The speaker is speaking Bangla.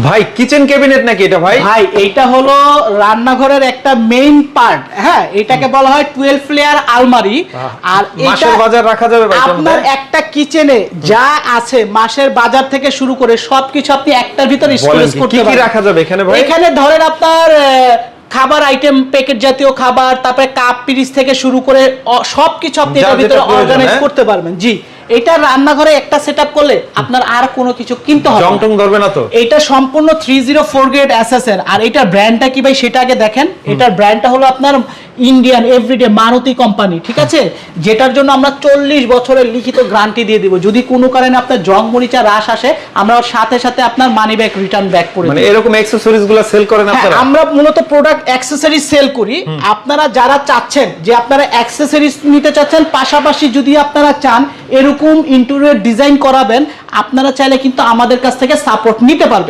ভাই কিচেন ক্যাবিনেট নাকি এটা ভাই? ভাই এইটা হলো রান্নাঘরের একটা মেইন পার্ট। হ্যাঁ, এটাকে বলা হয় 12 লেয়ার আলমারি। আর মাসের বাজার রাখা যাবে ভাই? আপনার একটা কিচেনে যা আছে মাসের বাজার থেকে শুরু করে সবকিছু আপনি একটার ভিতরে স্টোরেজ করতে পারবেন। কি কি রাখা যাবে এখানে ভাই? এখানে ধরেন আপনার খাবার আইটেম, প্যাকেট জাতীয় খাবার, তারপরে কাপ পিরিচ থেকে শুরু করে সবকিছু আপনি এর ভিতরে অর্গানাইজ করতে পারবেন। জি, এটা রান্নাঘরে একটা সেটআপ করলে আপনার আর কোনো কিছু কিনতে হবে না। জং টং ধরবে না তো? এটা সম্পূর্ণ 304 গ্রেড এসএসএর। আর এটার ব্র্যান্ডটা কি ভাই সেটা আগে দেখেন। এটার ব্র্যান্ডটা হলো আপনার ইন্ডিয়ান এভরিডে মারুতি কোম্পানি, ঠিক আছে? যেটার জন্য আমরা 40 বছরের লিখিত গ্যারান্টি দিয়ে দিব। যদি কোনো কারণে আপনার জং মরিচা রাশ আসে, আমরা সাথে সাথে আপনার মানি ব্যাক রিটার্ন ব্যাক করে দিই। মানে এরকম অ্যাকসেসরিজগুলো সেল করেন আপনারা? আমরা মূলত প্রোডাক্ট অ্যাকসেসরিজ সেল করি। আপনারা যারা চাচ্ছেন যে আপনারা অ্যাকসেসরিজ নিতে চাচ্ছেন, পাশাপাশি যদি আপনারা চান এরকম ইন্টেরিয়র ডিজাইন করাবেন, আপনারা চাইলে কিন্তু আমাদের কাছ থেকে সাপোর্ট নিতে পারবেন।